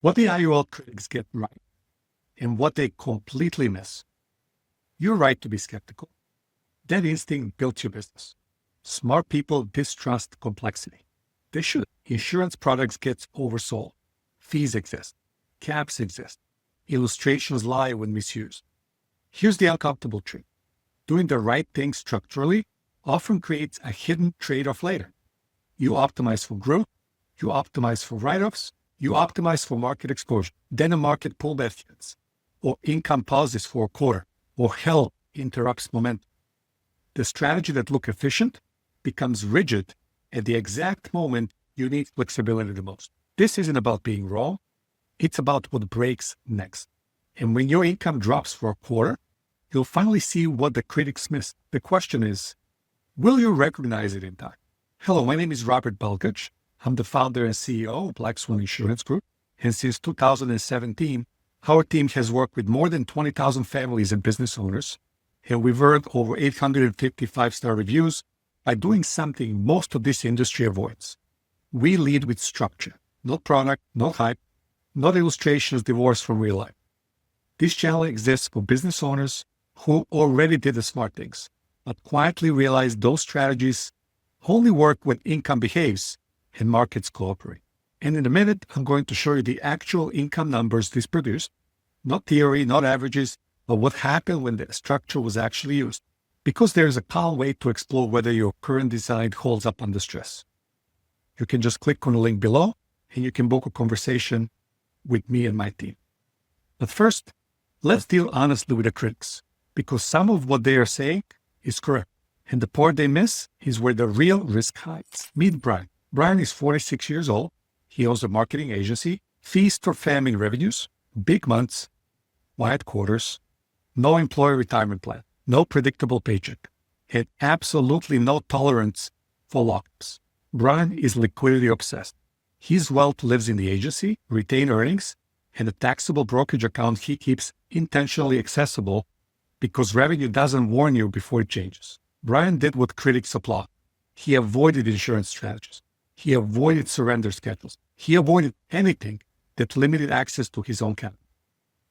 What the IUL critics get right and what they completely miss. You're right to be skeptical. That instinct built your business. Smart people distrust complexity. They should. Insurance products get oversold. Fees exist. Caps exist. Illustrations lie when misused. Here's the uncomfortable truth. Doing the right thing structurally often creates a hidden trade-off later. You optimize for growth. You optimize for write-offs. You optimize for market exposure. Then a market pullback hits, or income pauses for a quarter, or health interrupts momentum. The strategy that looks efficient becomes rigid at the exact moment you need flexibility the most. This isn't about being wrong. It's about what breaks next. And when your income drops for a quarter, you'll finally see what the critics missed. The question is, will you recognize it in time? Hello, my name is Robert Belgach. I'm the founder and CEO of Black Swan Insurance Group. And since 2017, our team has worked with more than 20,000 families and business owners. And we've earned over 850 five-star reviews by doing something most of this industry avoids. We lead with structure, not product, not hype, not illustrations divorced from real life. This channel exists for business owners who already did the smart things, but quietly realized those strategies only work when income behaves and markets cooperate. And in a minute, I'm going to show you the actual income numbers this produced, not theory, not averages, but what happened when the structure was actually used. Because there is a calm way to explore whether your current design holds up under stress. You can just click on the link below and you can book a conversation with me and my team. But first, let's deal honestly with the critics, because some of what they are saying is correct. And the part they miss is where the real risk hides. Meet Brian. Brian is 46 years old. He owns a marketing agency, feast or famine revenues, big months, quiet quarters, no employee retirement plan, no predictable paycheck, and absolutely no tolerance for lockups. Brian is liquidity obsessed. His wealth lives in the agency, retained earnings, and a taxable brokerage account he keeps intentionally accessible because revenue doesn't warn you before it changes. Brian did what critics applaud. He avoided insurance strategies. He avoided surrender schedules. He avoided anything that limited access to his own capital.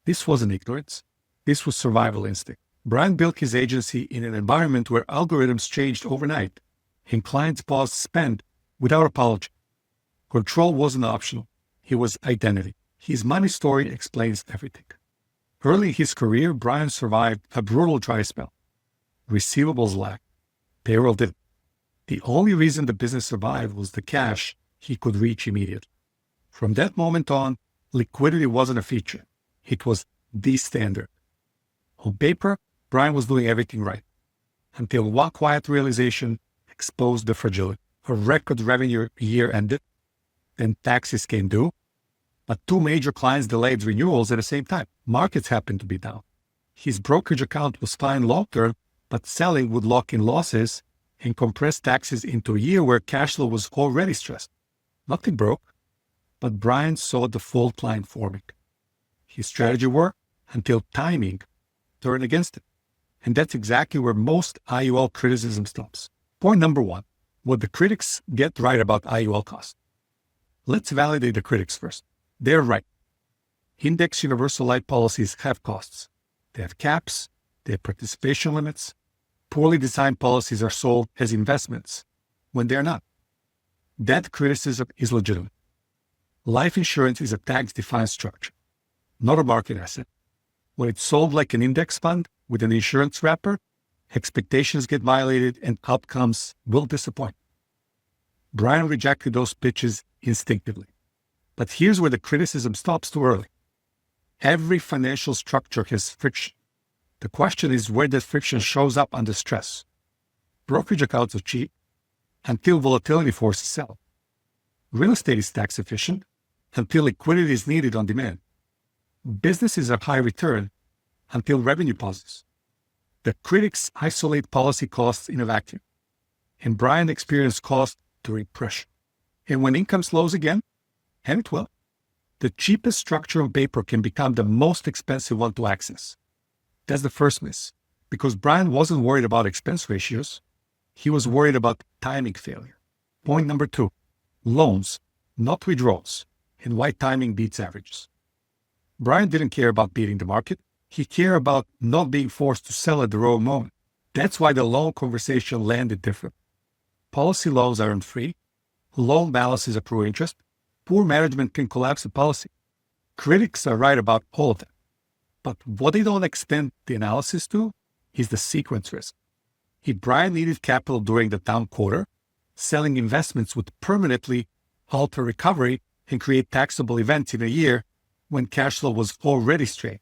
This wasn't ignorance. This was survival instinct. Brian built his agency in an environment where algorithms changed overnight and clients paused spend without apology. Control wasn't optional. It was identity. His money story explains everything. Early in his career, Brian survived a brutal dry spell. Receivables lacked. Payroll didn't. The only reason the business survived was the cash he could reach immediately. From that moment on, liquidity wasn't a feature. It was the standard. On paper, Brian was doing everything right, until one quiet realization exposed the fragility. A record revenue year ended, then taxes came due, but two major clients delayed renewals at the same time. Markets happened to be down. His brokerage account was fine long-term, but selling would lock in losses and compress taxes into a year where cash flow was already stressed. Nothing broke, but Brian saw the fault line forming. His strategy worked until timing turned against it. And that's exactly where most IUL criticism stops. Point number one, what the critics get right about IUL cost. Let's validate the critics first. They're right. Index universal life policies have costs. They have caps, they have participation limits. Poorly designed policies are sold as investments when they're not. That criticism is legitimate. Life insurance is a tax-defined structure, not a market asset. When it's sold like an index fund with an insurance wrapper, expectations get violated and outcomes will disappoint. Brian rejected those pitches instinctively. But here's where the criticism stops too early. Every financial structure has friction. The question is where that friction shows up under stress. Brokerage accounts are cheap until volatility forces sell. Real estate is tax efficient until liquidity is needed on demand. Businesses are high return until revenue pauses. The critics isolate policy costs in a vacuum, and Brian experienced cost during pressure. And when income slows again, and it will, the cheapest structure on paper can become the most expensive one to access. That's the first miss, because Brian wasn't worried about expense ratios. He was worried about timing failure. Point number two, loans, not withdrawals. and why timing beats averages. Brian didn't care about beating the market. He cared about not being forced to sell at the wrong moment. That's why the loan conversation landed different. Policy loans aren't free. Loan balances accrue interest. Poor management can collapse a policy. Critics are right about all of that. But what they don't extend the analysis to is the sequence risk. If Brian needed capital during the down quarter, selling investments would permanently alter recovery and create taxable events in a year when cash flow was already strained.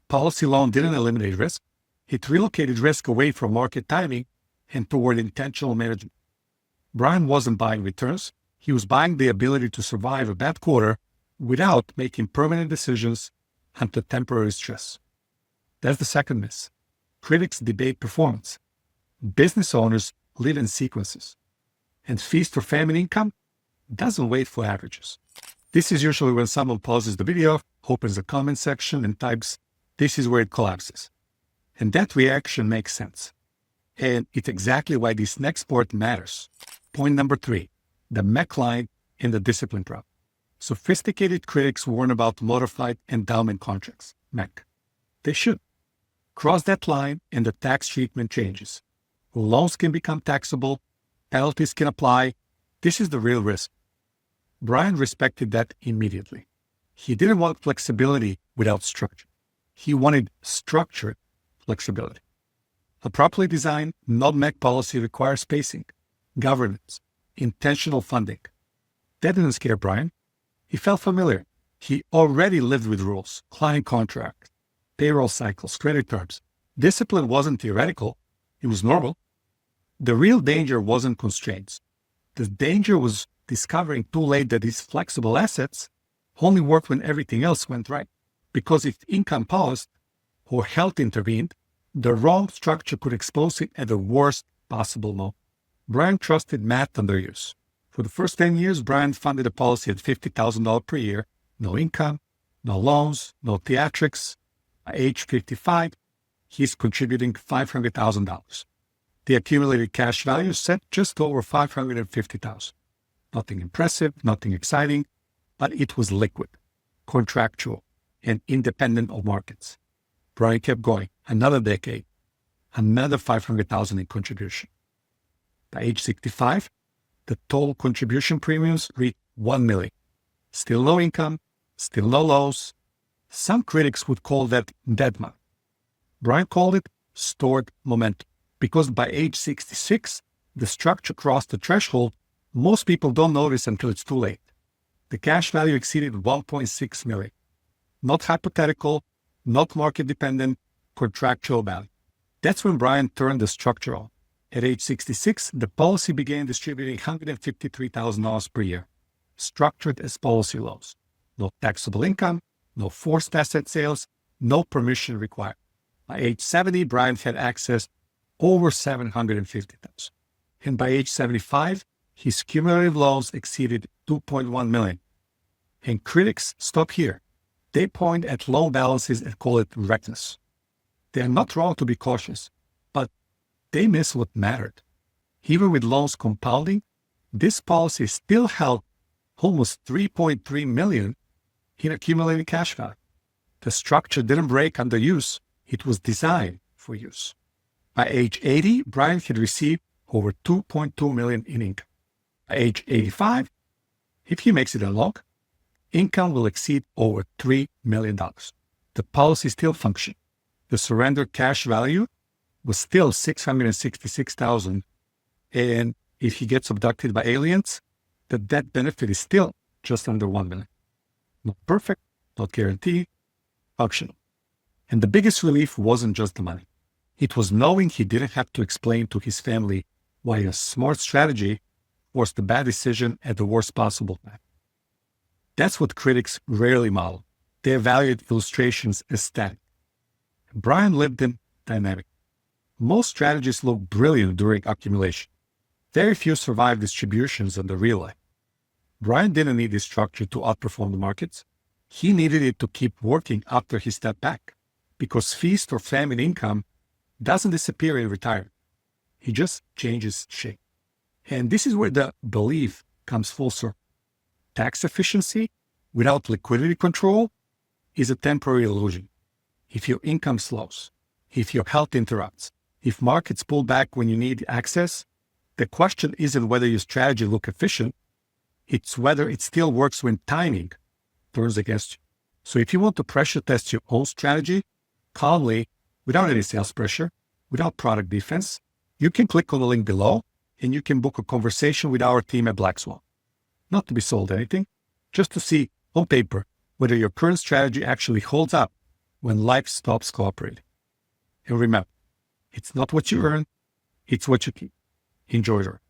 Policy loan didn't eliminate risk. It relocated risk away from market timing and toward intentional management. Brian wasn't buying returns. He was buying the ability to survive a bad quarter without making permanent decisions under temporary stress. That's the second miss. Critics debate performance. Business owners live in sequences. And feast or famine income doesn't wait for averages. This is usually when someone pauses the video, opens the comment section, and types, "This is where it collapses." And that reaction makes sense. And it's exactly why this next part matters. Point number 3, the MEC line in the discipline trap. Sophisticated critics warn about modified endowment contracts, MEC. They should. Cross that line and the tax treatment changes. Loans can become taxable, penalties can apply. This is the real risk. Brian respected that immediately. He didn't want flexibility without structure. He wanted structured flexibility. A properly designed non-MEC policy requires spacing, governance, intentional funding. That didn't scare Brian. He felt familiar. He already lived with rules, client contracts, payroll cycles, credit terms. Discipline wasn't theoretical. It was normal. The real danger wasn't constraints. The danger was discovering too late that these flexible assets only worked when everything else went right. Because if income paused or health intervened, the wrong structure could expose it at the worst possible moment. Brian trusted math under use. For the first 10 years, Brian funded a policy at $50,000 per year, no income, no loans, no theatrics. By age 55, he's contributing $500,000. The accumulated cash value set just over $550,000. Nothing impressive, nothing exciting, but it was liquid, contractual, and independent of markets. Brian kept going. Another decade, another $500,000 in contribution. By age 65, the total contribution premiums reached $1 million. Still no income, still no loans. Some critics would call that dead money. Brian called it stored momentum because by age 66, the structure crossed the threshold most people don't notice until it's too late. The cash value exceeded $1.6 million. Not hypothetical, not market dependent, contractual value. That's when Brian turned the structure on. At age 66, the policy began distributing $153,000 per year, structured as policy loans. No taxable income, no forced asset sales, no permission required. By age 70, Brian had access over $750,000. And by age 75, his cumulative loans exceeded $2.1 million. And critics stop here. They point at loan balances and call it reckless. They are not wrong to be cautious, but they miss what mattered. Even with loans compounding, this policy still held almost $3.3 million in accumulated cash value. The structure didn't break under use. It was designed for use. By age 80, Brian had received over $2.2 million in income. By age 85, if he makes it unlock, income will exceed over $3 million. The policy still functioned. The surrender cash value was still $666,000. And if he gets abducted by aliens, the death benefit is still just under $1 million. Not perfect, not guaranteed, functional. And the biggest relief wasn't just the money. It was knowing he didn't have to explain to his family why a smart strategy was the bad decision at the worst possible time. That's what critics rarely model. They evaluate illustrations as static. Brian lived in dynamic. Most strategies look brilliant during accumulation. Very few survive distributions in the real life. Brian didn't need this structure to outperform the markets. He needed it to keep working after he stepped back, because feast or famine income doesn't disappear in retirement. It just changes shape. And this is where the belief comes full circle. tax efficiency without liquidity control is a temporary illusion. If your income slows, if your health interrupts, if markets pull back when you need access, the question isn't whether your strategy looks efficient, it's whether it still works when timing turns against you. So if you want to pressure test your own strategy calmly, without any sales pressure, without product defense, you can click on the link below and you can book a conversation with our team at Black Swan. Not to be sold anything, just to see on paper whether your current strategy actually holds up when life stops cooperating. And remember, it's not what you earn, it's what you keep. Enjoy your